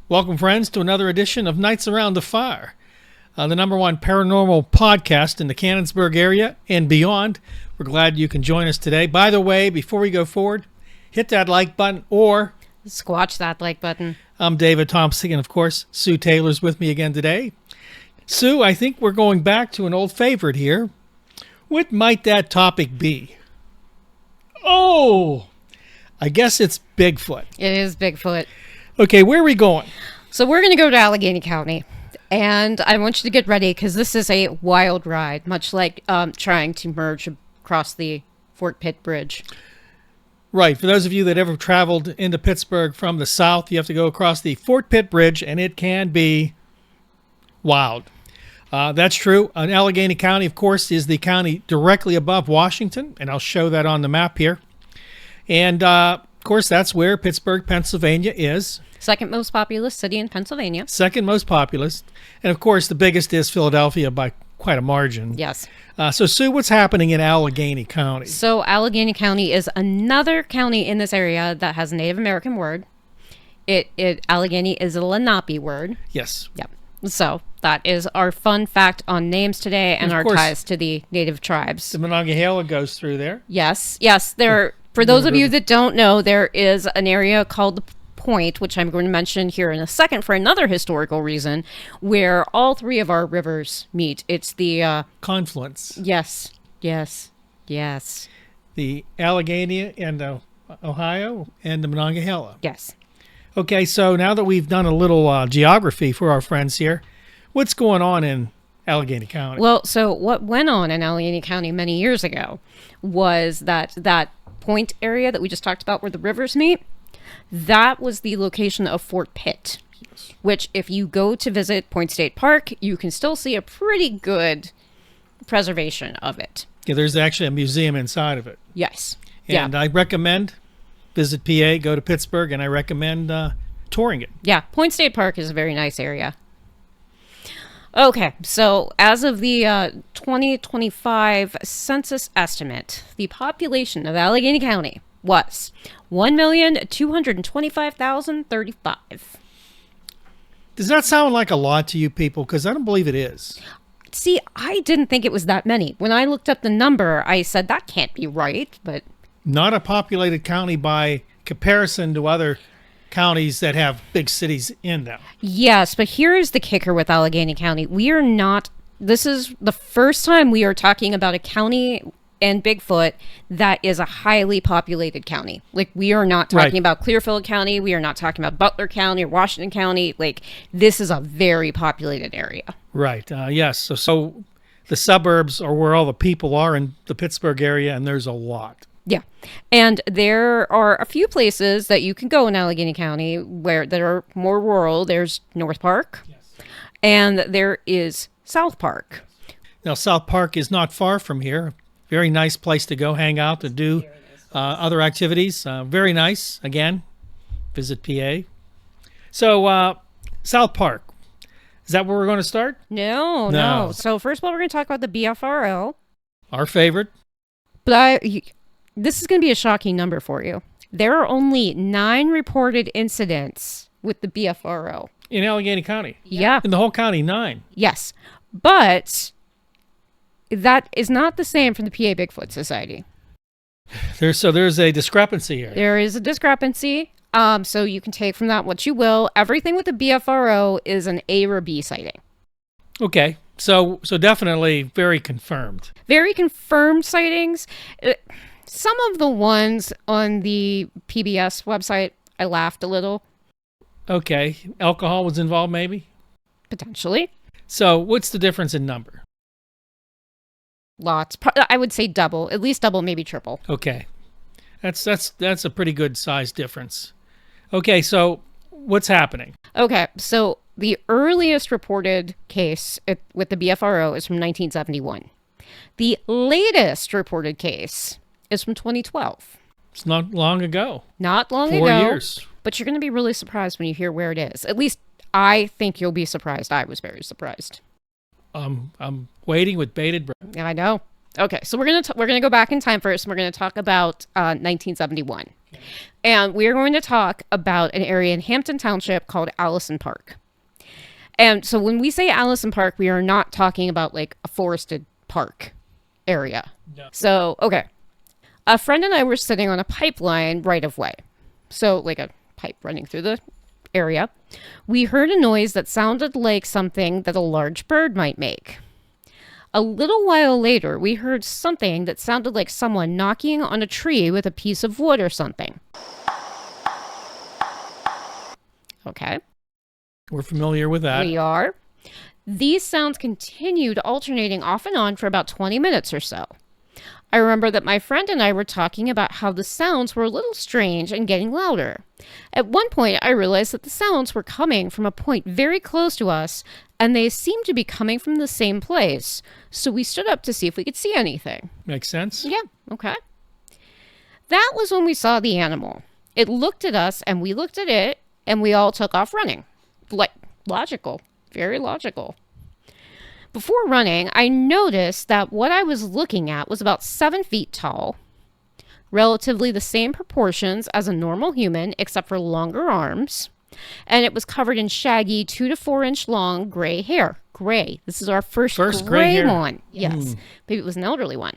Welcome, friends, to another edition of Nights Around the Fire, the #1 paranormal podcast in the Canonsburg area and beyond. We're glad you can join us today. By the way, before we go forward, hit that like button or squash that like button. I'm David Thompson, and of course, Sue Taylor's with me again today. Sue, I think we're going back to an old favorite here. What might that topic be? Oh, I guess it's Bigfoot. It is Bigfoot. Okay, where are we going? So we're going to go to Allegheny County, and I want you to get ready because this is a wild ride, much like trying to merge across the Fort Pitt Bridge. Right. For those of you that ever traveled into Pittsburgh from the south, you have to go across the Fort Pitt Bridge, and it can be wild. That's true. Allegheny County, of course, is the county directly above Washington, and I'll show that on the map here. And, of course, that's where Pittsburgh, Pennsylvania is. Second most populous city in Pennsylvania. Second most populous. And, of course, the biggest is Philadelphia by quite a margin. Yes. So, Sue, what's happening in Allegheny County? So Allegheny County is another county in this area that has a Native American word. Allegheny is a Lenape word. Yes. Yep. So that is our fun fact on names today and our ties to the native tribes. The Monongahela goes through there. Yes. There. For those of you that don't know, there is an area called the Point, which I'm going to mention here in a second for another historical reason, where all three of our rivers meet. It's the confluence. Yes. The Allegheny and the Ohio and the Monongahela. Yes. Okay, so now that we've done a little geography for our friends here, what's going on in Allegheny County? Well, so what went on in Allegheny County many years ago was that Point area that we just talked about where the rivers meet, that was the location of Fort Pitt, which if you go to visit Point State Park, you can still see a pretty good preservation of it. Yeah, there's actually a museum inside of it. Yes. And I recommend visit PA, go to Pittsburgh, and I recommend touring it. Yeah, Point State Park is a very nice area. Okay, so as of the 2025 census estimate, the population of Allegheny County was 1,225,035. Does that sound like a lot to you people? Because I don't believe it is. See, I didn't think it was that many. When I looked up the number, I said, that can't be right, but... Not a populated county by comparison to other counties that have big cities in them. Yes, but here is the kicker with Allegheny County. This is the first time we are talking about a county and Bigfoot that is a highly populated county. Like, we are not talking about Clearfield County. We are not talking about Butler County or Washington County. Like, this is a very populated area. Right. Yes. So the suburbs are where all the people are in the Pittsburgh area, and there's a lot. Yeah. And there are a few places that you can go in Allegheny County that are more rural. There's North Park, and there is South Park. Now, South Park is not far from here. Very nice place to go hang out and do other activities. Very nice. Again, visit PA. So, South Park. Is that where we're going to start? No. So, first of all, we're going to talk about the BFRO. Our favorite. But this is going to be a shocking number for you. There are only 9 reported incidents with the BFRO. In Allegheny County? Yeah. In the whole county, 9? Yes. But that is not the same from the PA Bigfoot Society. There's a discrepancy here. There is a discrepancy. So you can take from that what you will. Everything with the BFRO is an A or B sighting. Okay. So definitely very confirmed. Very confirmed sightings. Some of the ones on the PBS website, I laughed a little. Okay. Alcohol was involved, maybe? Potentially. So what's the difference in number? Lots. I would say double. At least double, maybe triple. Okay. That's a pretty good size difference. Okay, so what's happening? Okay, so the earliest reported case with the BFRO is from 1971. The latest reported case is from 2012. It's not long ago. Not long ago. 4 years. But you're going to be really surprised when you hear where it is. At least I think you'll be surprised. I was very surprised. I'm waiting with bated breath. I know. Okay, so we're gonna go back in time first. And we're gonna talk about 1971. And we are going to talk about an area in Hampton Township called Allison Park. And so when we say Allison Park, we are not talking about like a forested park area. No. So, okay. A friend and I were sitting on a pipeline right of way. So like a pipe running through the area. We heard a noise that sounded like something that a large bird might make. A little while later, we heard something that sounded like someone knocking on a tree with a piece of wood or something. Okay. We're familiar with that. We are. These sounds continued alternating off and on for about 20 minutes or so. I remember that my friend and I were talking about how the sounds were a little strange and getting louder. At one point, I realized that the sounds were coming from a point very close to us, and they seemed to be coming from the same place. So we stood up to see if we could see anything. Makes sense? Yeah, okay. That was when we saw the animal. It looked at us, and we looked at it, and we all took off running. Like, logical. Very logical. Before running, I noticed that what I was looking at was about 7 feet tall, relatively the same proportions as a normal human, except for longer arms, and it was covered in shaggy 2 to 4 inch long gray hair. Gray. This is our first gray hair. one. Yes. Maybe it was an elderly one.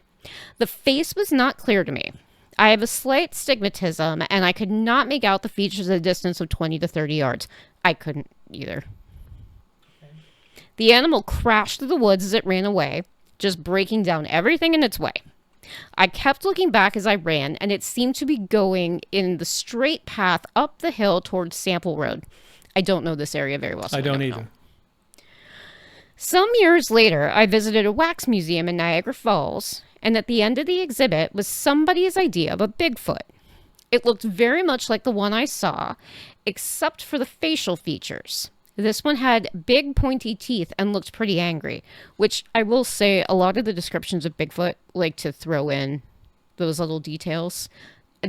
The face was not clear to me. I have a slight stigmatism, and I could not make out the features at a distance of 20 to 30 yards. I couldn't either. The animal crashed through the woods as it ran away, just breaking down everything in its way. I kept looking back as I ran, and it seemed to be going in the straight path up the hill towards Sample Road. I don't know this area very well. So I don't know. either. Some years later, I visited a wax museum in Niagara Falls, and at the end of the exhibit was somebody's idea of a Bigfoot. It looked very much like the one I saw, except for the facial features. This one had big pointy teeth and looked pretty angry, which I will say a lot of the descriptions of Bigfoot like to throw in those little details.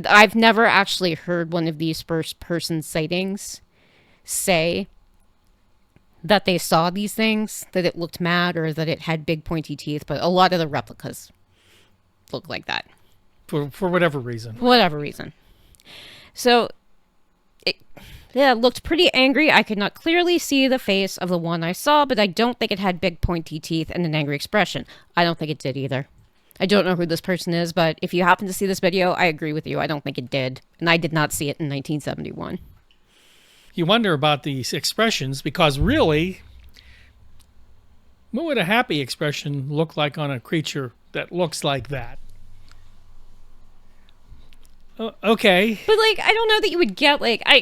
I've never actually heard one of these first-person sightings say that they saw these things, that it looked mad or that it had big pointy teeth, but a lot of the replicas look like that. For whatever reason. Whatever reason. So, it looked pretty angry. I could not clearly see the face of the one I saw, but I don't think it had big pointy teeth and an angry expression. I don't think it did either. I don't know who this person is, but if you happen to see this video, I agree with you. I don't think it did. And I did not see it in 1971. You wonder about these expressions because really, what would a happy expression look like on a creature that looks like that? Okay. But like, I don't know that you would get like, I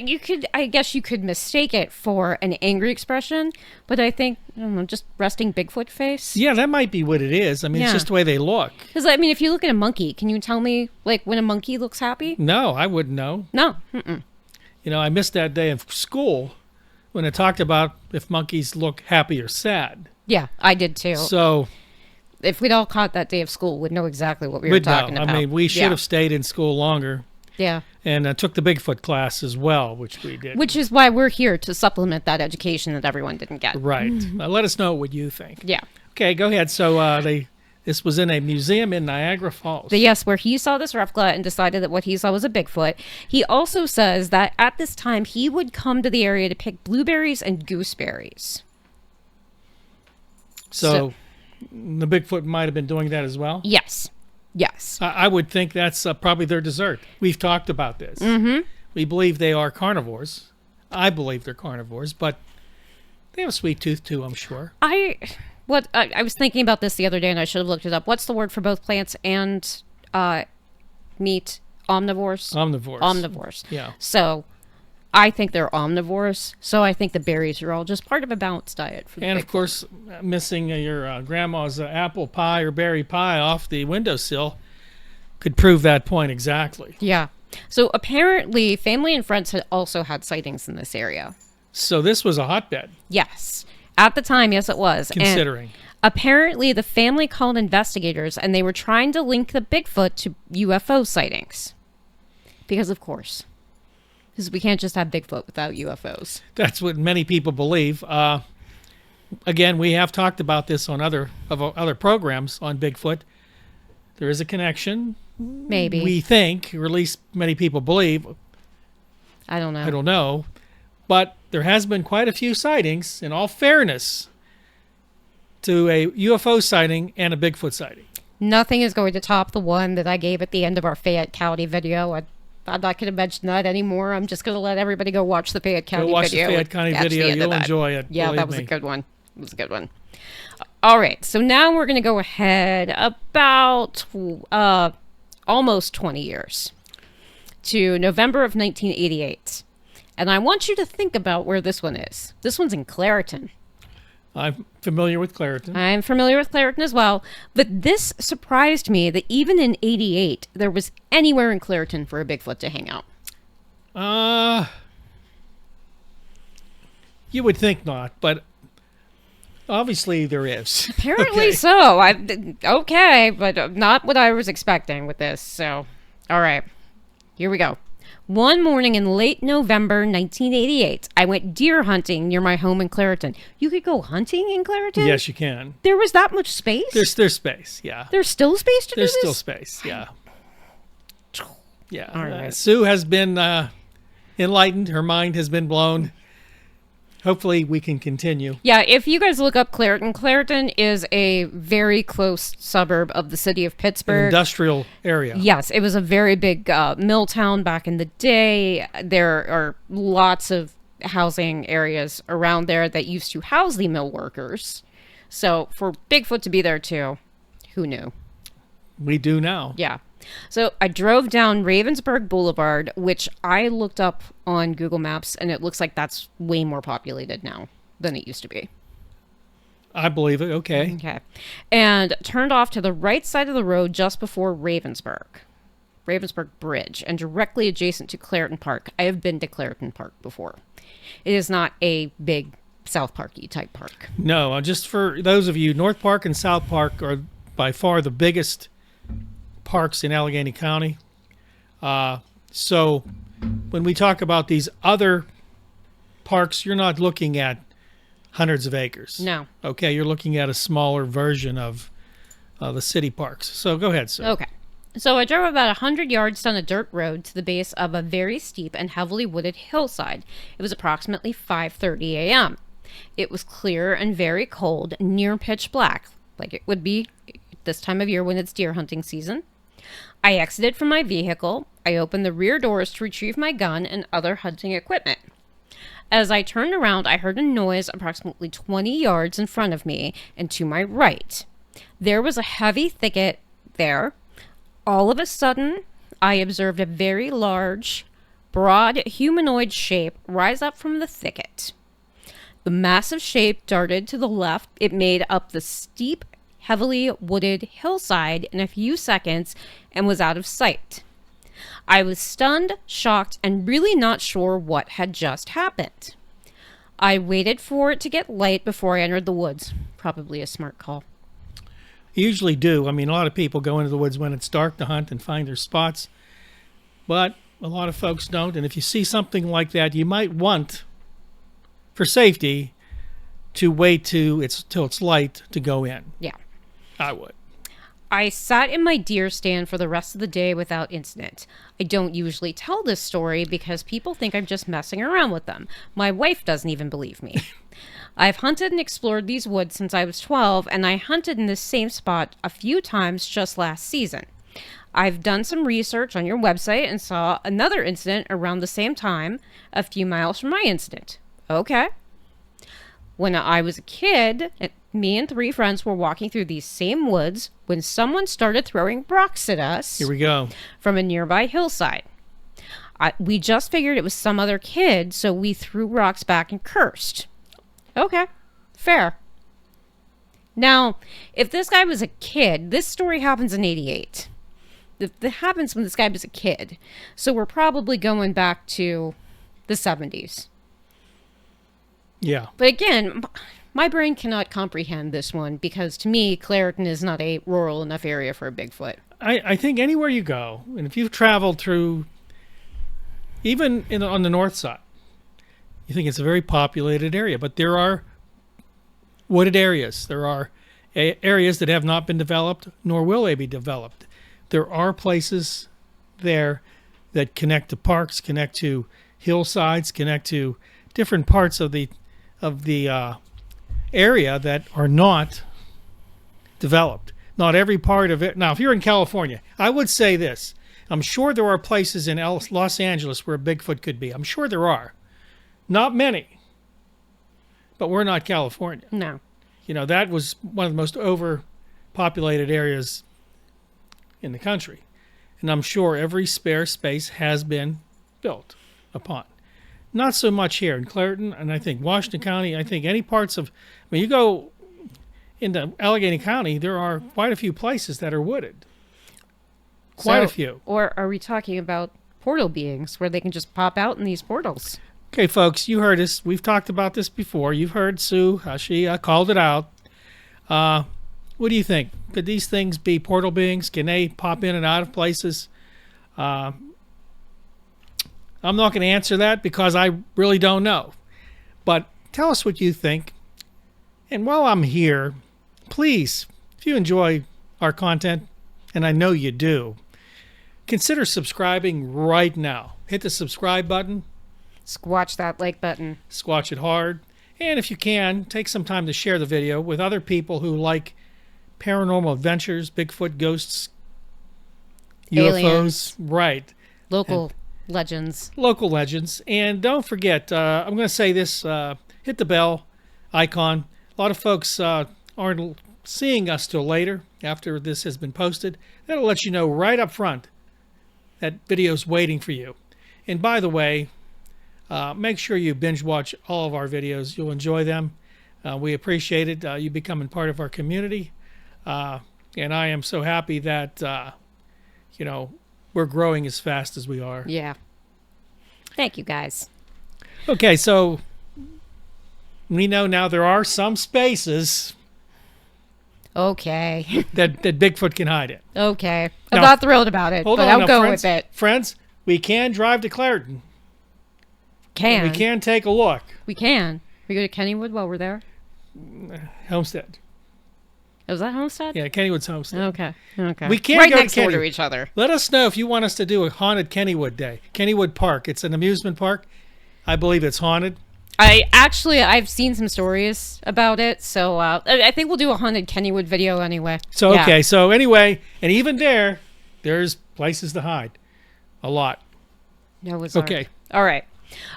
guess you could mistake it for an angry expression, but I think, I don't know, just resting Bigfoot face. Yeah, that might be what it is. I mean, it's Yeah. just the way they look. Because I mean, if you look at a monkey, can you tell me like when a monkey looks happy? No, I wouldn't know. No. Mm-mm. You know, I missed that day of school when it talked about if monkeys look happy or sad. Yeah, I did too. So If we'd all caught that day of school, we'd know exactly what we were we'd know. talking about. I mean, we should Yeah. have stayed in school longer Yeah. and took the Bigfoot class as well, which we did. Which is why we're here to supplement that education that everyone didn't get. Right. Let us know what you think. Yeah. Okay, go ahead. So this was in a museum in Niagara Falls. Yes, where he saw this replica and decided that what he saw was a Bigfoot. He also says that at this time he would come to the area to pick blueberries and gooseberries. So the Bigfoot might have been doing that as well? Yes. Yes. I would think that's probably their dessert. We've talked about this. Mm-hmm. We believe they are carnivores. I believe they're carnivores, but they have a sweet tooth too, I'm sure. I was thinking about this the other day and I should have looked it up. What's the word for both plants and meat? Omnivores? Omnivores. Omnivores. Yeah. So I think they're omnivores. So I think the berries are all just part of a balanced diet for the And of Bigfoot. course, missing your grandma's apple pie or berry pie off the windowsill could prove that point exactly. Yeah. So apparently family and friends had also had sightings in this area. So this was a hotbed, Yes. At the time, yes, it was. And considering. apparently the family called investigators and they were trying to link the Bigfoot to UFO sightings. Because of course. Because we can't just have Bigfoot without UFOs. That's what many people believe. Again, we have talked about this on other programs on Bigfoot. There is a connection Maybe. we think, or at least many people believe. I don't know. I don't know. But there has been quite a few sightings, in all fairness, to a UFO sighting and a Bigfoot sighting. Nothing is going to top the one that I gave at the end of our Fayette County video. I'm not going to mention that anymore. I'm just going to let everybody go watch the Fayette County Go watch video. the Fayette County video. You'll enjoy it. Yeah, that was me. a good one. It was a good one. All right. So now we're going to go ahead about almost 20 years to November of 1988. And I want you to think about where this one is. This one's in Clairton. I'm familiar with Clairton. I'm familiar with Clairton as well. But this surprised me that even in 88, there was anywhere in Clairton for a Bigfoot to hang out. You would think not, but obviously there is. Apparently Okay. so. Okay, but not what I was expecting with this. So, all right. Here we go. One morning in late November 1988, I went deer hunting near my home in Clairton. You could go hunting in Clairton? Yes, you can. There was that much space? There's space, yeah. There's still space to There's do still this? space, yeah. Yeah. All right. Sue has been enlightened. Her mind has been blown. Hopefully we can continue. Yeah, if you guys look up Clairton, Clairton is a very close suburb of the city of An Pittsburgh. industrial area. Yes, it was a very big mill town back in the day. There are lots of housing areas around there that used to house the mill workers. So for Bigfoot to be there too, who knew? We do now. Yeah. So I drove down Ravensburg Boulevard, which I looked up on Google Maps, and it looks like that's way more populated now than it used to be. I believe it. Okay. Okay. And turned off to the right side of the road just before Ravensburg Bridge, and directly adjacent to Clairton Park. I have been to Clairton Park before. It is not a big South Parky type park. No, just for those of you, North Park and South Park are by far the biggest parks in Allegheny County. So when we talk about these other parks, you're not looking at hundreds of acres. No. Okay, you're looking at a smaller version of the city parks. So go ahead, sir. Okay. So I drove about 100 yards down a dirt road to the base of a very steep and heavily wooded hillside. It was approximately 5:30 a.m. It was clear and very cold, near pitch black, like it would be this time of year when it's deer hunting season. I exited from my vehicle. I opened the rear doors to retrieve my gun and other hunting equipment. As I turned around, I heard a noise approximately 20 yards in front of me and to my right. There was a heavy thicket there. All of a sudden, I observed a very large, broad humanoid shape rise up from the thicket. The massive shape darted to the left. It made up the steep, heavily wooded hillside in a few seconds and was out of sight. I was stunned, shocked, and really not sure what had just happened. I waited for it to get light before I entered the woods. Probably a smart call. You usually do. I mean, a lot of people go into the woods when it's dark to hunt and find their spots, but a lot of folks don't. And if you see something like that, you might want, for safety, to wait till it's light to go in. Yeah. I would. I sat in my deer stand for the rest of the day without incident. I don't usually tell this story because people think I'm just messing around with them. My wife doesn't even believe me. I've hunted and explored these woods since I was 12, and I hunted in this same spot a few times just last season. I've done some research on your website and saw another incident around the same time, a few miles from my incident. Okay. When I was a kid, me and 3 friends were walking through these same woods when someone started throwing rocks at us. Here we go. From a nearby hillside. We just figured it was some other kid, so we threw rocks back and cursed. Okay, fair. Now, if this guy was a kid, this story happens in 88. It happens when this guy was a kid. So we're probably going back to the 70s. Yeah. But again, my brain cannot comprehend this one because to me, Clairton is not a rural enough area for a Bigfoot. I think anywhere you go, and if you've traveled through, even on the north side, you think it's a very populated area. But there are wooded areas. There are areas that have not been developed, nor will they be developed. there are places there that connect to parks, connect to hillsides, connect to different parts of the area that are not developed. Not every part of it. Now, if you're in California, I would say this. I'm sure there are places in Los Angeles where Bigfoot could be. I'm sure there are. Not many. But we're not California. No. You know, that was one of the most overpopulated areas in the country. And I'm sure every spare space has been built upon. Not so much here in Clairton, and I think Washington County. I think any parts of, when you go into Allegheny County, there are quite a few places that are wooded. Quite a few. Or are we talking about portal beings where they can just pop out in these portals? Okay, folks, you heard us. We've talked about this before. You've heard Sue, how she called it out. What do you think? Could these things be portal beings? Can they pop in and out of places? I'm not going to answer that because I really don't know. But tell us what you think. And while I'm here, please, if you enjoy our content, and I know you do, consider subscribing right now. Hit the subscribe button. Squatch that like button. Squatch it hard. And if you can, take some time to share the video with other people who like paranormal adventures, Bigfoot, ghosts, Aliens. UFOs. Right. Local legends. Local legends. And don't forget, I'm going to say this, hit the bell icon. A lot of folks aren't seeing us till later after this has been posted. That'll let you know right up front that video's waiting for you. And by the way, make sure you binge watch all of our videos. You'll enjoy them. We appreciate it. You becoming part of our community. And I am so happy that, we're growing as fast as we are. Yeah. Thank you, guys. Okay, so we know now there are some spaces Okay. that Bigfoot can hide in. Okay. I'm Now, not thrilled about it, but I'll go with it. Friends, we can drive to Clairton. Can. We can take a look. We can. We go to Kennywood while we're there? Homestead. Was that Homestead? Yeah, Kennywood's Homestead. Okay. Okay. We can right go next to door Kenny. to each other. Let us know if you want us to do a haunted Kennywood day. Kennywood Park. It's an amusement park. I believe it's haunted. I've seen some stories about it, so I think we'll do a haunted Kennywood video anyway. So, Yeah. okay. So, anyway, and even there's places to hide. A lot. Noah's Ark. Okay. All right.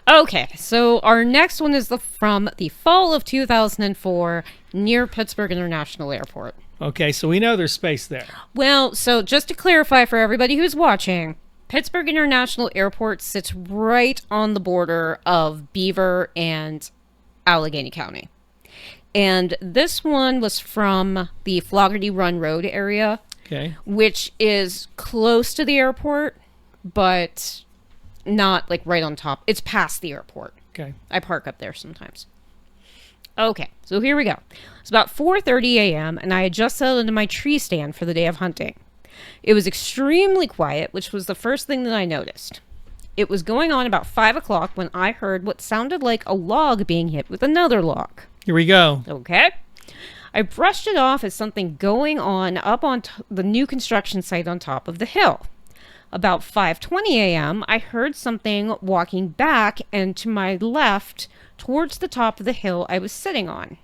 Okay, so our next one is from the fall of 2004 near Pittsburgh International Airport. Okay, so we know there's space there. Well, so just to clarify for everybody who's watching, Pittsburgh International Airport sits right on the border of Beaver and Allegheny County. And this one was from the Floggerty Run Road area, Okay. which is close to the airport, but not like right on top. It's past the airport. Okay. I park up there sometimes. Okay, so here we go. It's about 4:30 a.m. and I had just settled into my tree stand for the day of hunting. It was extremely quiet, which was the first thing that I noticed. It was going on about 5 o'clock when I heard what sounded like a log being hit with another log. Here we go. Okay. I brushed it off as something going on up on the new construction site on top of the hill. About 5:20 a.m., I heard something walking back and to my left towards the top of the hill I was sitting on.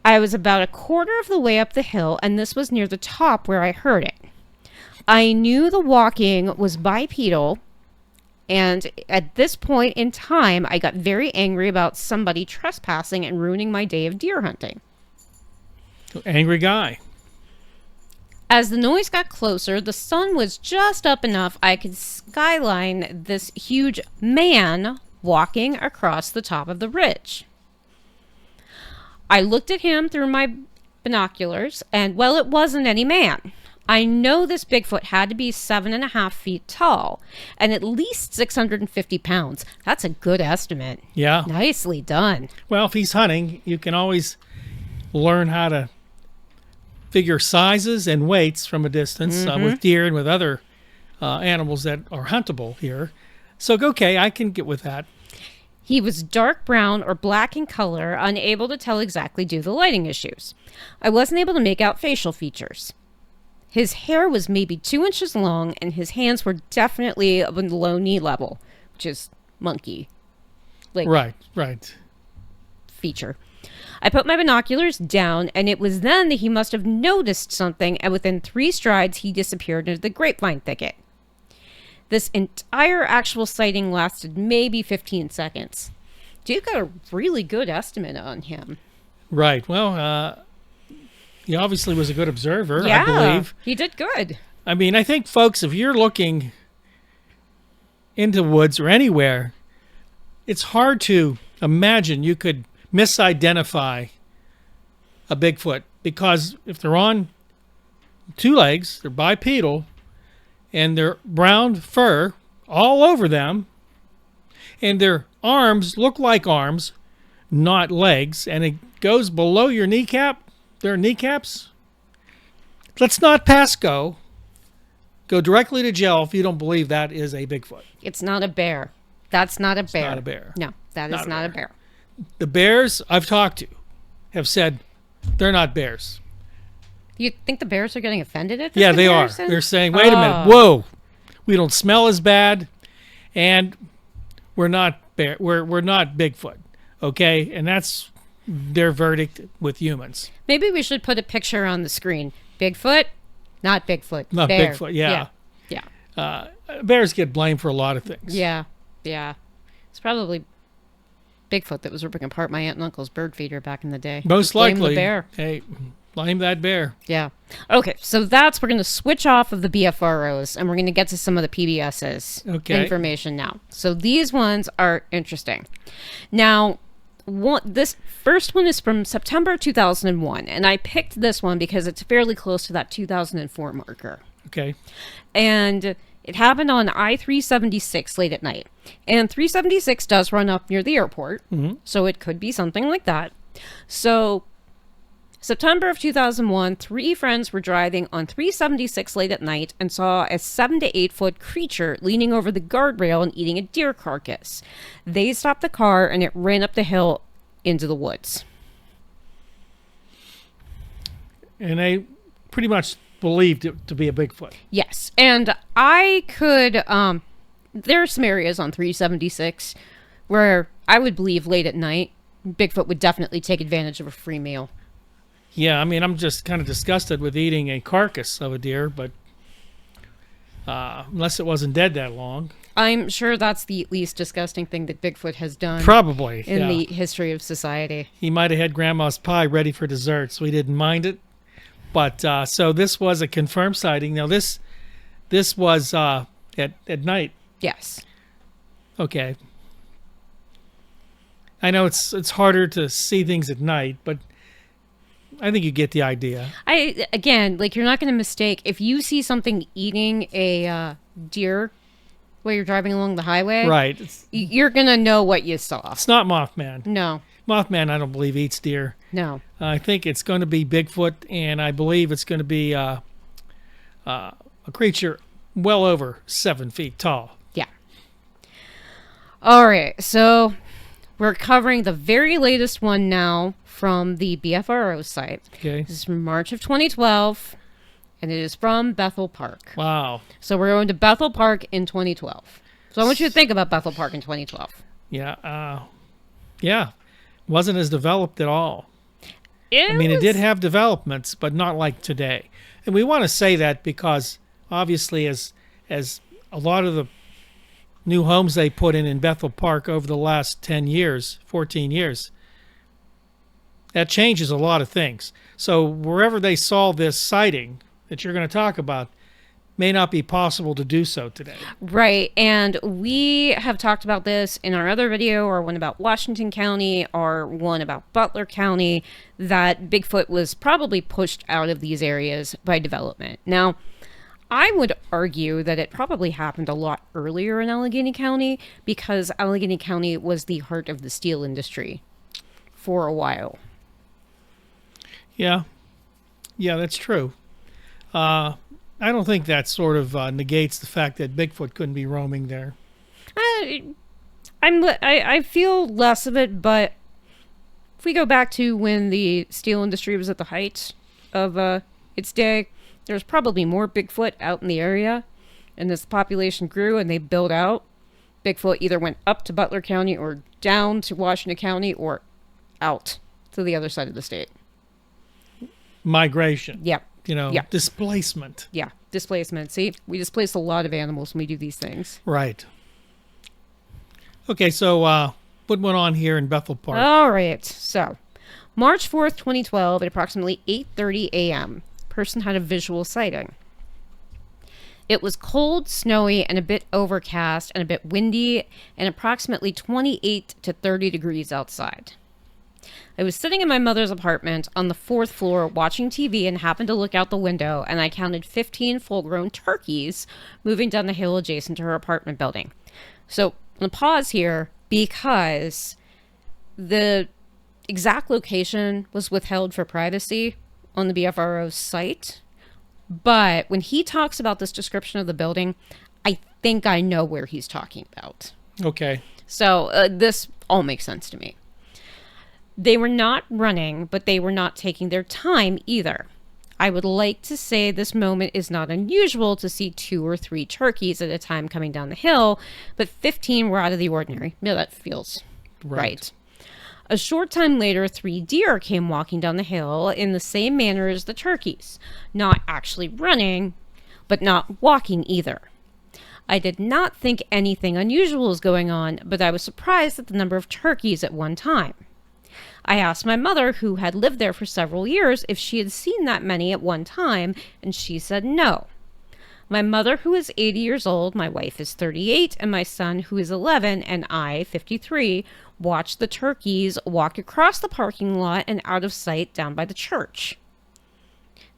I was about a quarter of the way up the hill, and this was near the top where I heard it. I knew the walking was bipedal, and at this point in time, I got very angry about somebody trespassing and ruining my day of deer hunting. Angry guy. As the noise got closer, the sun was just up enough I could skyline this huge man walking across the top of the ridge. I looked at him through my binoculars, and, well, it wasn't any man. I know this Bigfoot had to be 7.5 feet tall and at least 650 pounds. That's a good estimate. Yeah. Nicely done. Well, if he's hunting, you can always learn how to figure sizes and weights from a distance with deer and with other animals that are huntable here. So, okay, I can get with that. He was dark brown or black in color, unable to tell exactly due to the lighting issues. I wasn't able to make out facial features. His hair was maybe 2 inches long, and his hands were definitely below knee level, which is monkey. Like, right. feature. I put my binoculars down, and it was then that he must have noticed something, and within 3 strides, he disappeared into the grapevine thicket. This entire actual sighting lasted maybe 15 seconds. Dude got a really good estimate on him. Right. Well, he obviously was a good observer, Yeah, I believe. he did good. I mean, I think, folks, if you're looking into woods or anywhere, it's hard to imagine you could misidentify a Bigfoot, because if they're on 2 legs, they're bipedal, and they're brown fur all over them, and their arms look like arms, not legs, and it goes below your kneecap, their kneecaps. Let's not pass go. Go directly to jail if you don't believe that is a Bigfoot. It's not a bear. That's not a bear. Not a bear. No, that is not a bear. The bears I've talked to have said they're not bears. You think the bears are getting offended at this? Yeah, they are. comparison? They're saying, wait a minute, whoa, we don't smell as bad, and we're not we're not Bigfoot, okay? And that's their verdict with humans. Maybe we should put a picture on the screen. Bigfoot, not Bigfoot. Not bear. Bigfoot, yeah. Yeah. Bears get blamed for a lot of things. Yeah. It's probably Bigfoot that was ripping apart my aunt and uncle's bird feeder back in the day. Most Blame likely. the bear. Hey, blame that bear. Yeah. Okay, so we're going to switch off of the BFROs, and we're going to get to some of the PBS's information now. So these ones are interesting. Now, this first one is from September 2001, and I picked this one because it's fairly close to that 2004 marker. Okay. And it happened on I-376 late at night. And 376 does run up near the airport, so it could be something like that. So, September of 2001, 3 friends were driving on 376 late at night and saw a 7 to 8 foot creature leaning over the guardrail and eating a deer carcass. They stopped the car and it ran up the hill into the woods. And they pretty much believed it to be a Bigfoot. Yes, and I could, there are some areas on 376 where I would believe late at night, Bigfoot would definitely take advantage of a free meal. Yeah, I mean, I'm just kind of disgusted with eating a carcass of a deer, but unless it wasn't dead that long. I'm sure that's the least disgusting thing that Bigfoot has done. Probably, in the history of society. He might have had grandma's pie ready for dessert, so he didn't mind it. But so this was a confirmed sighting. Now this was at night. Yes. Okay. I know it's harder to see things at night, but I think you get the idea. Again, like, you're not going to mistake if you see something eating a deer while you're driving along the highway. Right. You're going to know what you saw. It's not Mothman. No. Mothman, I don't believe, eats deer. No. I think it's going to be Bigfoot, and I believe it's going to be a creature well over 7 feet tall. Yeah. All right. So we're covering the very latest one now from the BFRO site. Okay. This is from March of 2012, and it is from Bethel Park. Wow. So we're going to Bethel Park in 2012. So I want you to think about Bethel Park in 2012. Yeah. Yeah. Wasn't as developed at all. It did have developments, but not like today. And we want to say that because obviously as a lot of the new homes they put in Bethel Park over the last 10 years, 14 years, that changes a lot of things. So wherever they saw this sighting that you're going to talk about, may not be possible to do so today. Right. And we have talked about this in our other video, or one about Washington County, or one about Butler County, that Bigfoot was probably pushed out of these areas by development. Now, I would argue that it probably happened a lot earlier in Allegheny County, because Allegheny County was the heart of the steel industry for a while. Yeah, that's true. I don't think that sort of negates the fact that Bigfoot couldn't be roaming there. I feel less of it, but if we go back to when the steel industry was at the height of its day, there's probably more Bigfoot out in the area. And as the population grew and they built out, Bigfoot either went up to Butler County or down to Washington County or out to the other side of the state. Migration. Yeah. Displacement. Yeah. Displacement. See, we displace a lot of animals when we do these things. Right. Okay, so what went on here in Bethel Park? All right. So, March 4th, 2012, at approximately 8:30 a.m., person had a visual sighting. It was cold, snowy, and a bit overcast, and a bit windy, and approximately 28 to 30 degrees outside. I was sitting in my mother's apartment on the 4th floor watching TV and happened to look out the window, and I counted 15 full-grown turkeys moving down the hill adjacent to her apartment building. So, I'm going to pause here because the exact location was withheld for privacy on the BFRO's site. But when he talks about this description of the building, I think I know where he's talking about. Okay. So this all makes sense to me. They were not running, but they were not taking their time either. I would like to say this moment is not unusual to see 2 or 3 turkeys at a time coming down the hill, but 15 were out of the ordinary. Yeah, that feels right. A short time later, 3 deer came walking down the hill in the same manner as the turkeys, not actually running, but not walking either. I did not think anything unusual was going on, but I was surprised at the number of turkeys at one time. I asked my mother, who had lived there for several years, if she had seen that many at one time, and she said no. My mother, who is 80 years old, my wife is 38, and my son, who is 11, and I, 53, watched the turkeys walk across the parking lot and out of sight down by the church.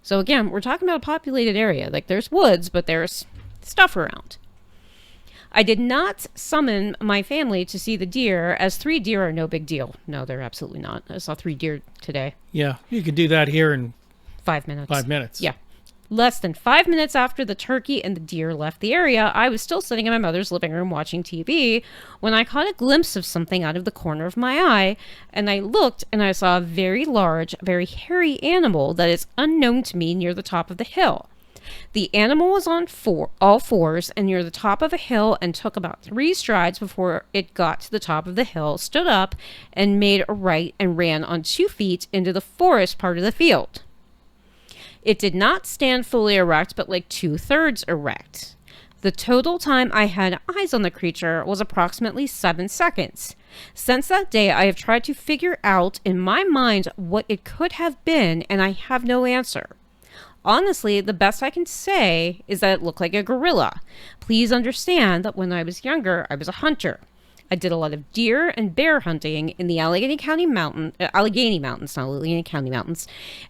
So again, we're talking about a populated area. Like, there's woods, but there's stuff around. I did not summon my family to see the deer, as 3 deer are no big deal. No, they're absolutely not. I saw 3 deer today. Yeah, you could do that here in 5 minutes. 5 minutes. Yeah. Less than 5 minutes after the turkey and the deer left the area, I was still sitting in my mother's living room watching TV when I caught a glimpse of something out of the corner of my eye, and I looked and I saw a very large, very hairy animal that is unknown to me near the top of the hill. The animal was on all fours and near the top of a hill and took about 3 strides before it got to the top of the hill, stood up, and made a right and ran on 2 feet into the forest part of the field. It did not stand fully erect, but like 2/3 erect. The total time I had eyes on the creature was approximately 7 seconds. Since that day, I have tried to figure out in my mind what it could have been, and I have no answer. Honestly, the best I can say is that it looked like a gorilla. Please understand that when I was younger, I was a hunter. I did a lot of deer and bear hunting in the Allegheny Mountains, not Allegheny County Mountains,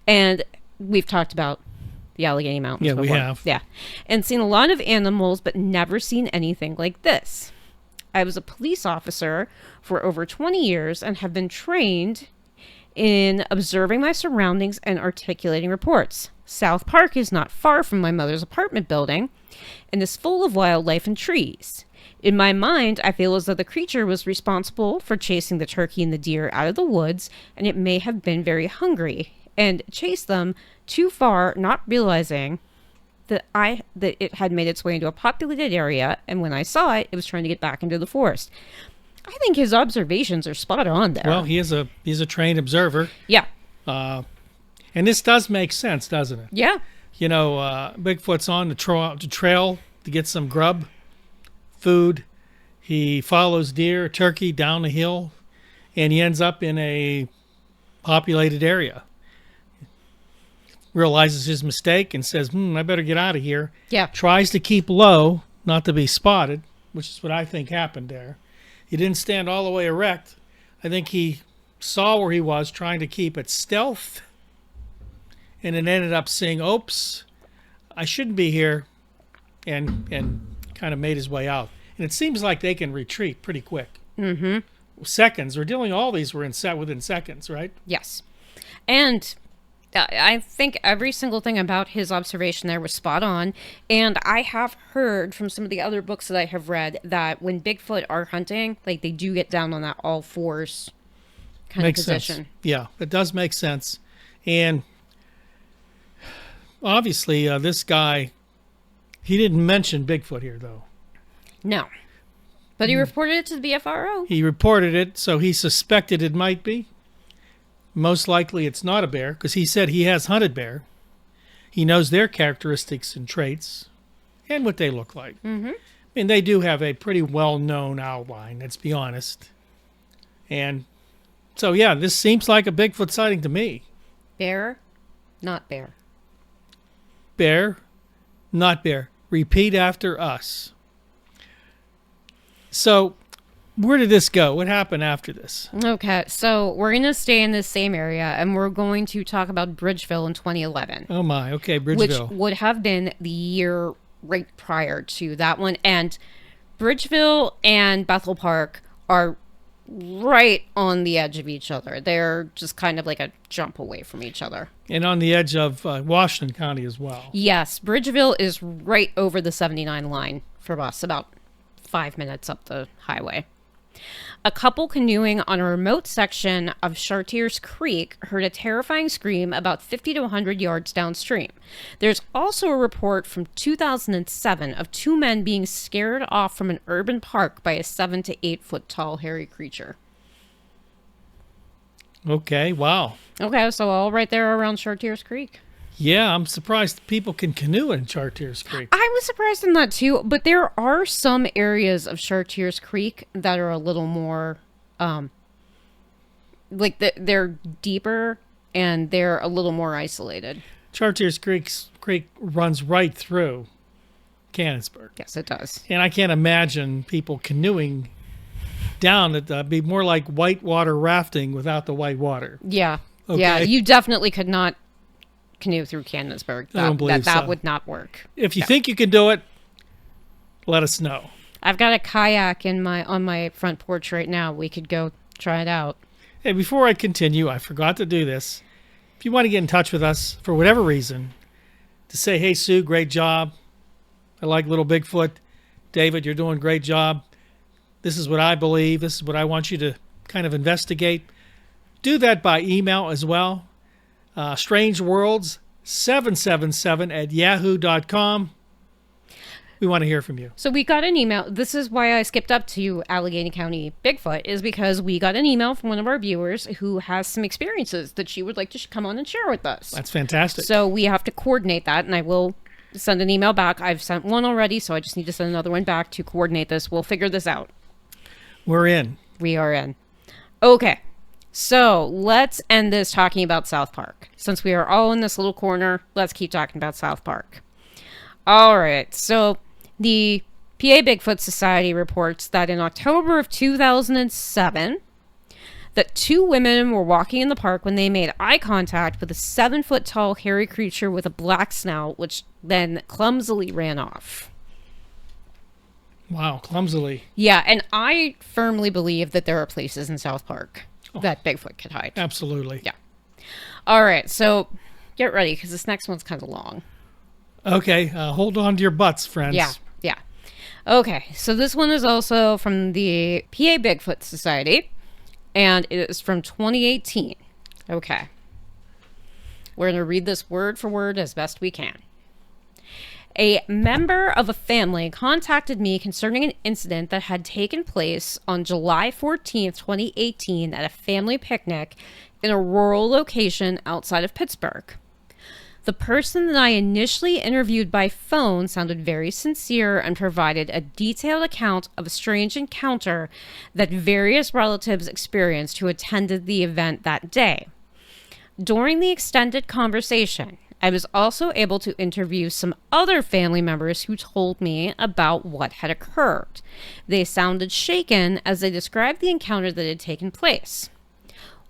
and we've talked about the Allegheny Mountains before. We have. Yeah. And seen a lot of animals, but never seen anything like this. I was a police officer for over 20 years and have been trained in observing my surroundings and articulating reports. South Park is not far from my mother's apartment building and is full of wildlife and trees. In my mind, I feel as though the creature was responsible for chasing the turkey and the deer out of the woods, and it may have been very hungry and chased them too far, not realizing that it had made its way into a populated area, and when I saw it, it was trying to get back into the forest. I think his observations are spot on there. Well, he's a trained observer. Yeah. And this does make sense, doesn't it? Yeah. You know, Bigfoot's on the trail to get some grub, food. He follows deer, turkey down the hill, and he ends up in a populated area. Realizes his mistake and says, I better get out of here. Yeah. Tries to keep low, not to be spotted, which is what I think happened there. He didn't stand all the way erect. I think he saw where he was, trying to keep it stealth, and it ended up saying, oops, I shouldn't be here, and kind of made his way out. And it seems like they can retreat pretty quick. Mm-hmm. Seconds. We're dealing, all these were within seconds, right? Yes. And I think every single thing about his observation there was spot on. And I have heard from some of the other books that I have read that when Bigfoot are hunting, like, they do get down on that all fours kind Makes of position. Sense. Yeah, it does make sense. And obviously, this guy, he didn't mention Bigfoot here, though. No. But he reported it to the BFRO. He reported it, so he suspected it might be. Most likely it's not a bear, because he said he has hunted bear. He knows their characteristics and traits and what they look like. Mm-hmm. I mean, they do have a pretty well-known outline, let's be honest. And so, yeah, this seems like a Bigfoot sighting to me. Bear, not bear. Bear, not bear. Repeat after us. So, where did this go? What happened after this? Okay, so we're going to stay in this same area, and we're going to talk about Bridgeville in 2011. Oh my, okay, Which Bridgeville. would have been the year right prior to that one. And Bridgeville and Bethel Park are right on the edge of each other. They're just kind of like a jump away from each other. And on the edge of Washington County as well. Yes, Bridgeville is right over the 79 line for us, about 5 minutes up the highway. A couple canoeing on a remote section of Chartiers Creek heard a terrifying scream about 50 to 100 yards downstream. There's also a report from 2007 of two men being scared off from an urban park by a 7 to 8 foot tall hairy creature. Okay, wow. Okay, so all right there around Chartiers Creek. Yeah, I'm surprised people can canoe in Chartiers Creek. I was surprised in that too, but there are some areas of Chartiers Creek that are a little more, they're deeper and they're a little more isolated. Chartiers Creek runs right through Canonsburg. Yes, it does. And I can't imagine people canoeing down. It'd be more like whitewater rafting without the white water. Yeah. Okay. Yeah, you definitely could not canoe through Canonsburg. I don't believe that so. would not work. If you think you can do it, let us know. I've got a kayak on my front porch right now. We could go try it out. Hey, before I continue, I forgot to do this. If you want to get in touch with us for whatever reason, to say, hey, Sue, great job. I like Little Bigfoot. David, you're doing a great job. This is what I believe. This is what I want you to kind of investigate. Do that by email as well. strangeworlds777@yahoo.com. We want to hear from you. So we got an email. This is why I skipped up to Allegheny County Bigfoot, is because we got an email from one of our viewers who has some experiences that she would like to come on and share with us. That's fantastic. So we have to coordinate that, and I will send an email back. I've sent one already, so I just need to send another one back to coordinate this. We'll figure this out. We're in. We are in. Okay. So let's end this talking about South Park. Since we are all in this little corner, let's keep talking about South Park. All right. So the PA Bigfoot Society reports that in October of 2007, that two women were walking in the park when they made eye contact with a 7-foot tall hairy creature with a black snout, which then clumsily ran off. Wow, clumsily. Yeah, and I firmly believe that there are places in South Park that Bigfoot could hide. Absolutely. Yeah. All right, so get ready, because this next one's kind of long. Okay, hold on to your butts, friends. Yeah. Okay, so this one is also from the PA Bigfoot Society, and it is from 2018. Okay. We're going to read this word for word as best we can. A member of a family contacted me concerning an incident that had taken place on July 14th, 2018 at a family picnic in a rural location outside of Pittsburgh. The person that I initially interviewed by phone sounded very sincere and provided a detailed account of a strange encounter that various relatives experienced who attended the event that day. During the extended conversation, I was also able to interview some other family members who told me about what had occurred. They sounded shaken as they described the encounter that had taken place.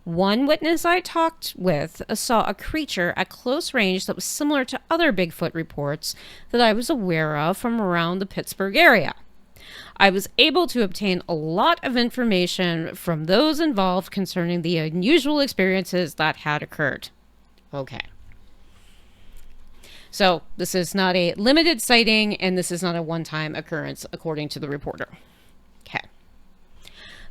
One witness I talked with saw a creature at close range that was similar to other Bigfoot reports that I was aware of from around the Pittsburgh area. I was able to obtain a lot of information from those involved concerning the unusual experiences that had occurred. Okay. So this is not a limited sighting, and this is not a one-time occurrence, according to the reporter. Okay.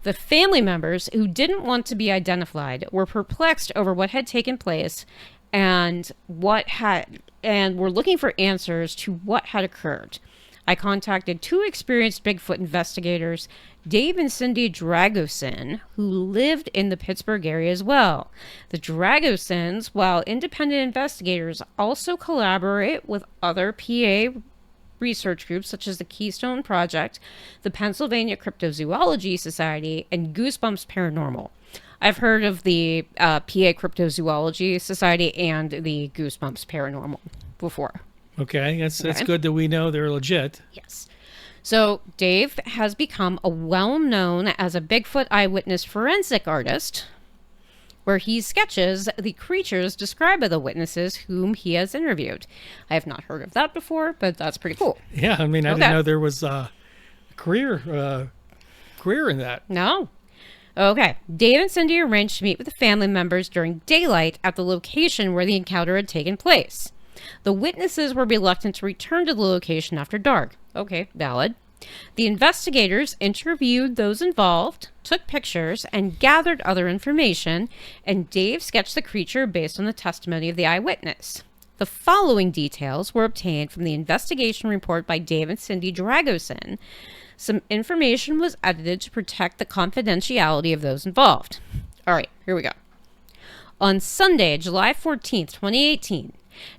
The family members who didn't want to be identified were perplexed over what had taken place and we're looking for answers to what had occurred. I contacted 2 experienced Bigfoot investigators, Dave and Cindy Dragosin, who lived in the Pittsburgh area as well. The Dragosins, while independent investigators, also collaborate with other PA research groups such as the Keystone Project, the Pennsylvania Cryptozoology Society, and Goosebumps Paranormal. I've heard of the PA Cryptozoology Society and the Goosebumps Paranormal before. Okay, that's good that we know they're legit. Yes. So Dave has become a well-known as a Bigfoot eyewitness forensic artist, where he sketches the creatures described by the witnesses whom he has interviewed. I have not heard of that before, but that's pretty cool. Yeah, I mean, I didn't know there was a career in that. No. Okay. Dave and Cindy arranged to meet with the family members during daylight at the location where the encounter had taken place. The witnesses were reluctant to return to the location after dark. Okay, valid. The investigators interviewed those involved, took pictures, and gathered other information, and Dave sketched the creature based on the testimony of the eyewitness. The following details were obtained from the investigation report by Dave and Cindy Dragosin. Some information was edited to protect the confidentiality of those involved. All right, here we go. On Sunday, July 14th, 2018,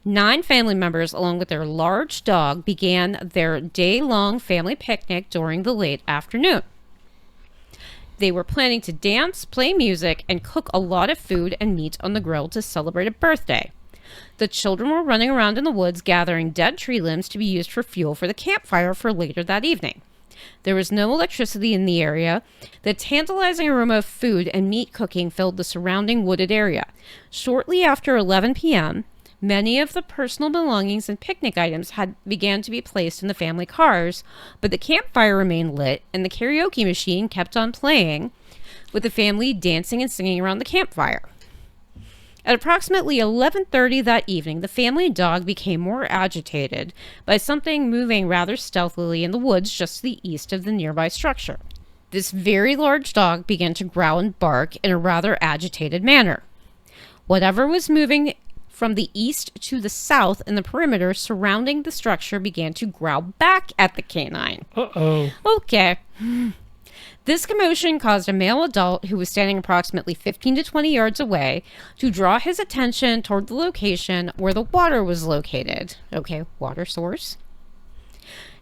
9 family members, along with their large dog, began their day-long family picnic during the late afternoon. They were planning to dance, play music, and cook a lot of food and meat on the grill to celebrate a birthday. The children were running around in the woods gathering dead tree limbs to be used for fuel for the campfire for later that evening. There was no electricity in the area. The tantalizing aroma of food and meat cooking filled the surrounding wooded area. Shortly after 11 p.m., many of the personal belongings and picnic items began to be placed in the family cars, but the campfire remained lit and the karaoke machine kept on playing, with the family dancing and singing around the campfire. At approximately 11:30 that evening, the family dog became more agitated by something moving rather stealthily in the woods just to the east of the nearby structure. This very large dog began to growl and bark in a rather agitated manner. Whatever was moving from the east to the south in the perimeter surrounding the structure began to growl back at the canine. Uh-oh. Okay. This commotion caused a male adult who was standing approximately 15 to 20 yards away to draw his attention toward the location where the water was located. Okay, water source.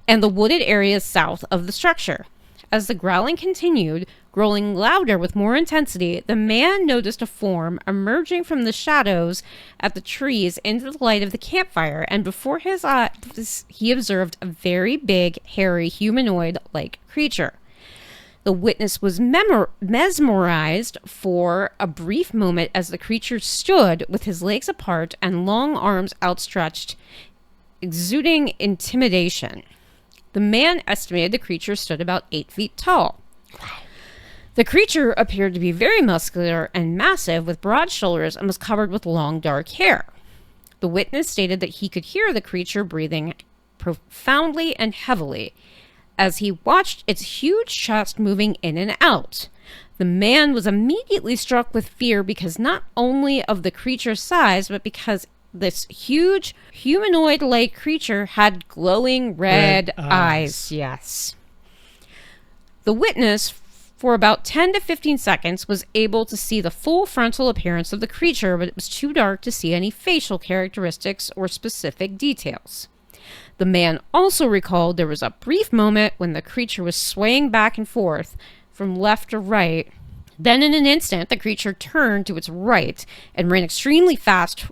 And the wooded areas south of the structure. As the growling continued, growling louder with more intensity, the man noticed a form emerging from the shadows at the trees into the light of the campfire, and before his eyes, he observed a very big, hairy, humanoid-like creature. The witness was mesmerized for a brief moment as the creature stood with his legs apart and long arms outstretched, exuding intimidation. The man estimated the creature stood about 8 feet tall. Wow. The creature appeared to be very muscular and massive with broad shoulders and was covered with long dark hair. The witness stated that he could hear the creature breathing profoundly and heavily as he watched its huge chest moving in and out. The man was immediately struck with fear because not only of the creature's size, but because this huge humanoid-like creature had glowing red eyes. Yes. The witness, for about 10 to 15 seconds, was able to see the full frontal appearance of the creature, but it was too dark to see any facial characteristics or specific details. The man also recalled there was a brief moment when the creature was swaying back and forth from left to right. Then in an instant, the creature turned to its right and ran extremely fast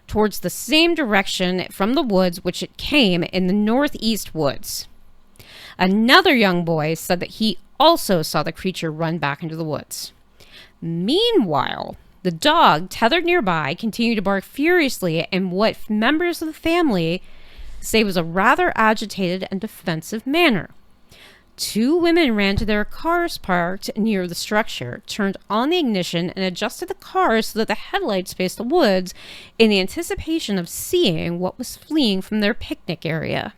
towards the same direction from the woods which it came in the northeast woods. Another young boy said that he also saw the creature run back into the woods. Meanwhile, the dog, tethered nearby, continued to bark furiously in what members of the family say was a rather agitated and defensive manner. 2 women ran to their cars parked near the structure, turned on the ignition, and adjusted the cars so that the headlights faced the woods in the anticipation of seeing what was fleeing from their picnic area.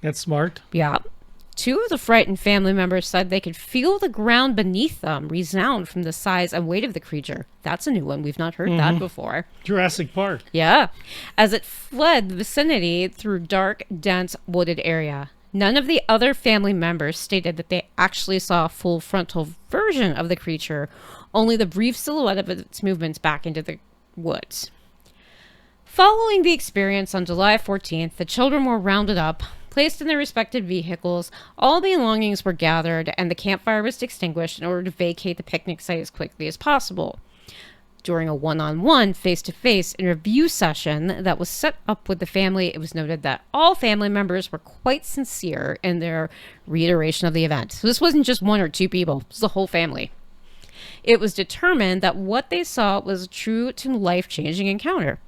That's smart. Yeah. Two of the frightened family members said they could feel the ground beneath them resound from the size and weight of the creature. That's a new one. We've not heard that before. Jurassic Park. Yeah. As it fled the vicinity through dark, dense, wooded area. None of the other family members stated that they actually saw a full frontal version of the creature, only the brief silhouette of its movements back into the woods. Following the experience on July 14th, the children were rounded up, placed in their respective vehicles, all belongings were gathered, and the campfire was extinguished in order to vacate the picnic site as quickly as possible. During a one-on-one, face-to-face interview session that was set up with the family, it was noted that all family members were quite sincere in their reiteration of the event. So this wasn't just one or two people, it was the whole family. It was determined that what they saw was a true to life-changing encounter.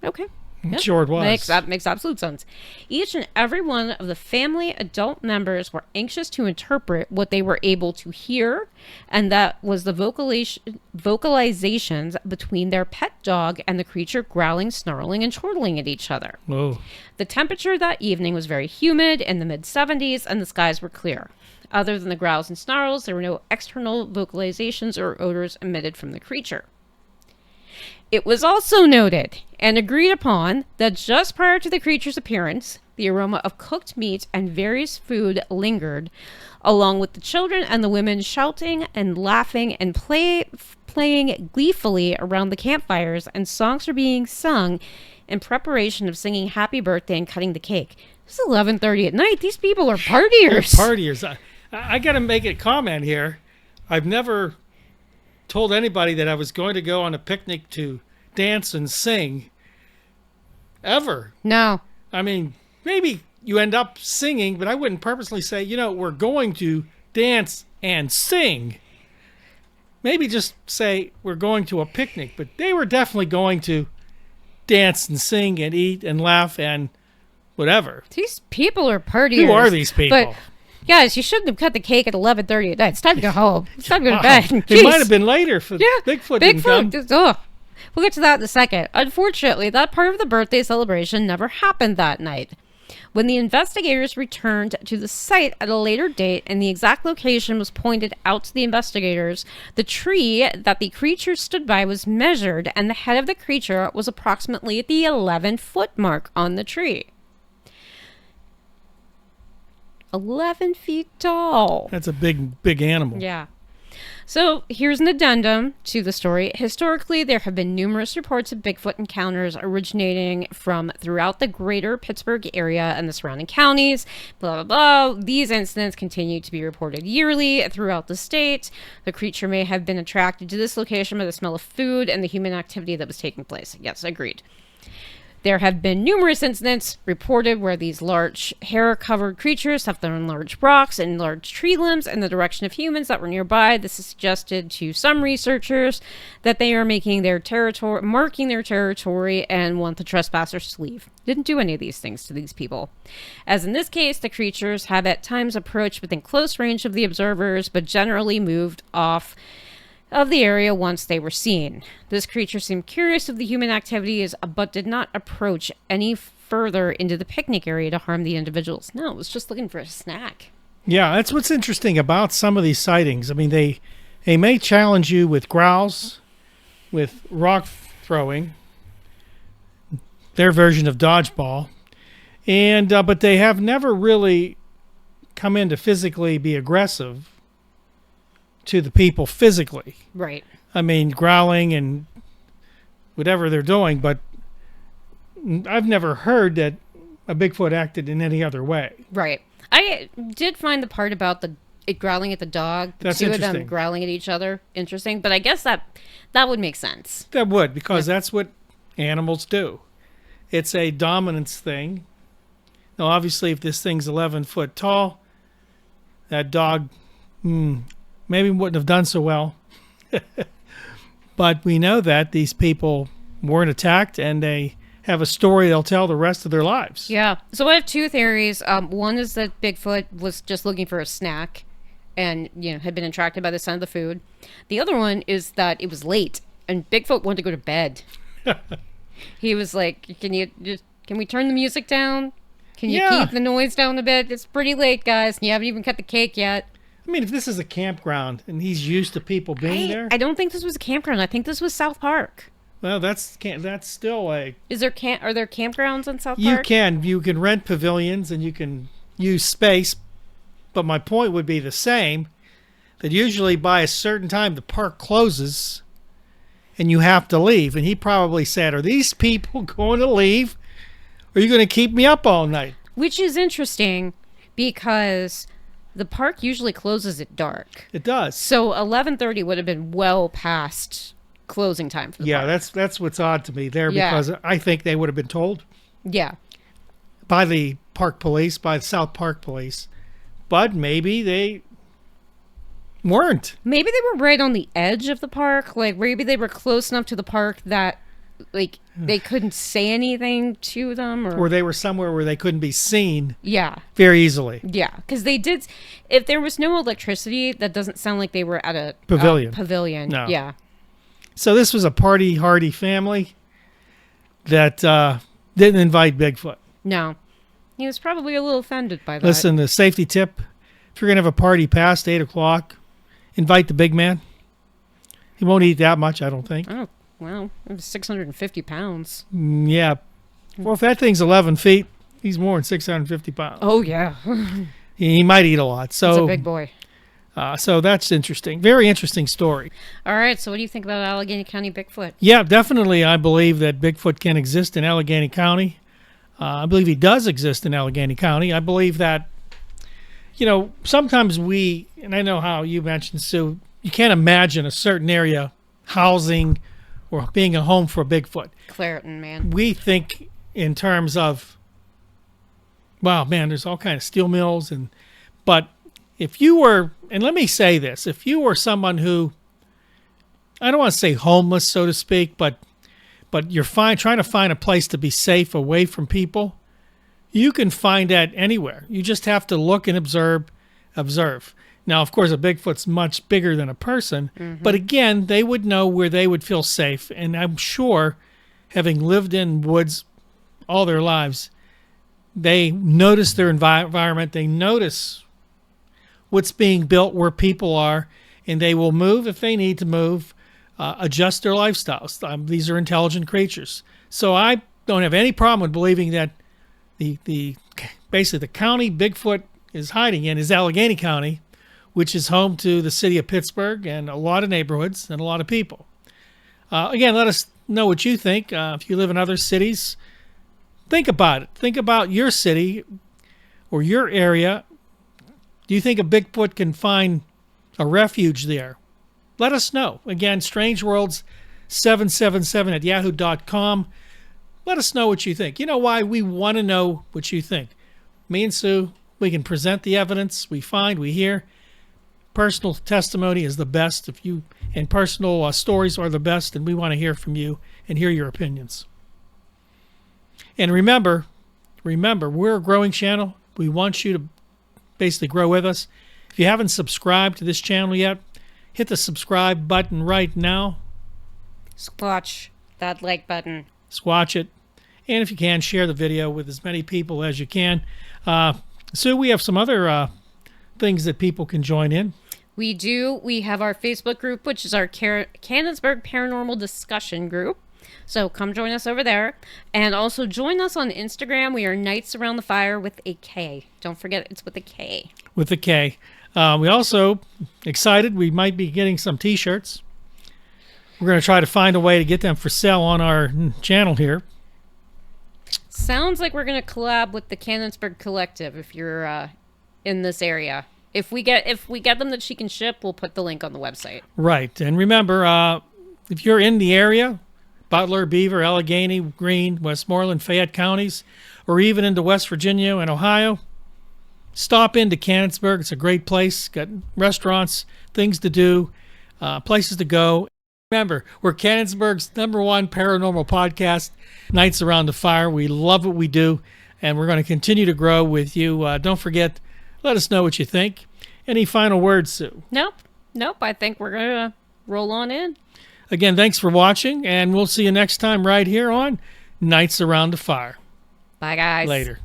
Okay. Yep. Sure it was. That makes absolute sense. Each and every one of the family adult members were anxious to interpret what they were able to hear, and that was the vocalizations between their pet dog and the creature growling, snarling, and chortling at each other. Whoa. The temperature that evening was very humid in the mid-70s, and the skies were clear. Other than the growls and snarls, there were no external vocalizations or odors emitted from the creature. It was also noted and agreed upon that just prior to the creature's appearance, the aroma of cooked meat and various food lingered, along with the children and the women shouting and laughing and playing gleefully around the campfires, and songs were being sung in preparation of singing happy birthday and cutting the cake. It's 11:30 at night. These people are partiers. They're partiers. I got to make a comment here. I've never told anybody that I was going to go on a picnic to dance and sing ever. No. I mean, maybe you end up singing, but I wouldn't purposely say, we're going to dance and sing. Maybe just say we're going to a picnic, but they were definitely going to dance and sing and eat and laugh and whatever. These people are partiers. Who are these people? But guys, you shouldn't have cut the cake at 11:30 at night. It's time to go home. It's time to go to Wow. bed. It Jeez. might have been later for Bigfoot didn't come. Ugh. We'll get to that in a second. Unfortunately, that part of the birthday celebration never happened that night. When the investigators returned to the site at a later date and the exact location was pointed out to the investigators, the tree that the creature stood by was measured, and the head of the creature was approximately at the 11-foot mark on the tree. 11 feet tall. That's a big animal. Yeah. So here's an addendum to the story. Historically, there have been numerous reports of Bigfoot encounters originating from throughout the greater Pittsburgh area and the surrounding counties. Blah, blah, blah. These incidents continue to be reported yearly throughout the state. The creature may have been attracted to this location by the smell of food and the human activity that was taking place. Yes, agreed. There have been numerous incidents reported where these large hair-covered creatures have thrown large rocks and large tree limbs in the direction of humans that were nearby. This has suggested to some researchers that they are marking their territory and want the trespassers to leave. Didn't do any of these things to these people. As in this case, the creatures have at times approached within close range of the observers, but generally moved off of the area once they were seen. This creature seemed curious of the human activities, but did not approach any further into the picnic area to harm the individuals. No, it was just looking for a snack. Yeah, that's what's interesting about some of these sightings. I mean, they may challenge you with growls, with rock throwing, their version of dodgeball, and but they have never really come in to physically be aggressive to the people physically. Right. I mean, growling and whatever they're doing, but I've never heard that a Bigfoot acted in any other way. Right. I did find the part about it growling at the dog, the That's two of them interesting. growling at each other, interesting, but I guess that would make sense. That would, because that's what animals do. It's a dominance thing. Now, obviously, if this thing's 11 foot tall, that dog maybe wouldn't have done so well. But we know that these people weren't attacked, and they have a story they'll tell the rest of their lives. Yeah. So I have two theories. One is that Bigfoot was just looking for a snack and, had been attracted by the scent of the food. The other one is that it was late and Bigfoot wanted to go to bed. He was like, can we turn the music down? Can you keep the noise down a bit? It's pretty late, guys. You haven't even cut the cake yet. I mean, if this is a campground and he's used to people being there. I don't think this was a campground. I think this was South Park. Well, that's still a... Are there campgrounds in South You Park? you can rent pavilions and you can use space, but my point would be the same, that usually by a certain time the park closes and you have to leave. And he probably said, are these people going to leave? Or are you going to keep me up all night? Which is interesting because the park usually closes at dark. It does. So 11:30 would have been well past closing time for the park. That's what's odd to me there, because I think they would have been told by the park police, by the South Park police, but maybe they weren't. Maybe they were right on the edge of the park. Like maybe they were close enough to the park that like they couldn't say anything to them, or they were somewhere where they couldn't be seen very easily. Yeah, because they did. If there was no electricity, that doesn't sound like they were at a pavilion. No. Yeah. So this was a party-hardy family that didn't invite Bigfoot. No. He was probably a little offended by that. Listen, the safety tip, if you're going to have a party past 8 o'clock, invite the big man. He won't eat that much, I don't think. Oh, well, it was 650 pounds. Yeah. Well, if that thing's 11 feet, he's more than 650 pounds. Oh, yeah. He might eat a lot. So he's a big boy. So that's interesting. Very interesting story. All right. So what do you think about Allegheny County Bigfoot? Yeah, definitely. I believe that Bigfoot can exist in Allegheny County. I believe he does exist in Allegheny County. I believe that, sometimes and I know how you mentioned, Sue, you can't imagine a certain area housing or being a home for Bigfoot. Clairton, man. We think in terms of, wow, man, there's all kinds of steel mills. But if you were, and let me say this, if you were someone who, I don't want to say homeless, so to speak, but you're trying to find a place to be safe away from people, you can find that anywhere. You just have to look and observe. Now, of course, a Bigfoot's much bigger than a person, but again, they would know where they would feel safe. And I'm sure, having lived in woods all their lives, they notice their environment, they notice what's being built where people are, and they will move if they need to move, adjust their lifestyles. These are intelligent creatures. So I don't have any problem with believing that basically the county Bigfoot is hiding in is Allegheny County, which is home to the city of Pittsburgh and a lot of neighborhoods and a lot of people. Again, let us know what you think. If you live in other cities, think about it. Think about your city or your area. Do you think a Bigfoot can find a refuge there? Let us know. Again, strangeworlds777@yahoo.com. Let us know what you think. You know why we want to know what you think. Me and Sue, we can present the evidence we find, we hear. Personal testimony is the best, and personal stories are the best, and we want to hear from you and hear your opinions. And remember, we're a growing channel. We want you to basically grow with us. If you haven't subscribed to this channel yet, hit the subscribe button right now. Squatch that like button. Squatch it. And if you can, share the video with as many people as you can. Sue, we have some other things that people can join in. We do. We have our Facebook group, which is our Cannonsburg Paranormal Discussion group. So come join us over there. And also join us on Instagram. We are Knights Around the Fire with a K. Don't forget, it's with a K. With a K. We also, excited, we might be getting some T-shirts. We're going to try to find a way to get them for sale on our channel here. Sounds like we're going to collab with the Cannonsburg Collective if you're in this area. If we get them that she can ship, we'll put the link on the website. Right. And remember, if you're in the area, Butler, Beaver, Allegheny, Greene, Westmoreland, Fayette counties, or even into West Virginia and Ohio, stop into Cannonsburg. It's a great place. Got restaurants, things to do, places to go. Remember, we're Cannonsburg's #1 paranormal podcast, Knights Around the Fire. We love what we do, and we're going to continue to grow with you. Don't forget, let us know what you think. Any final words, Sue? Nope. I think we're going to roll on in. Again, thanks for watching, and we'll see you next time right here on Knights Around the Fire. Bye, guys. Later.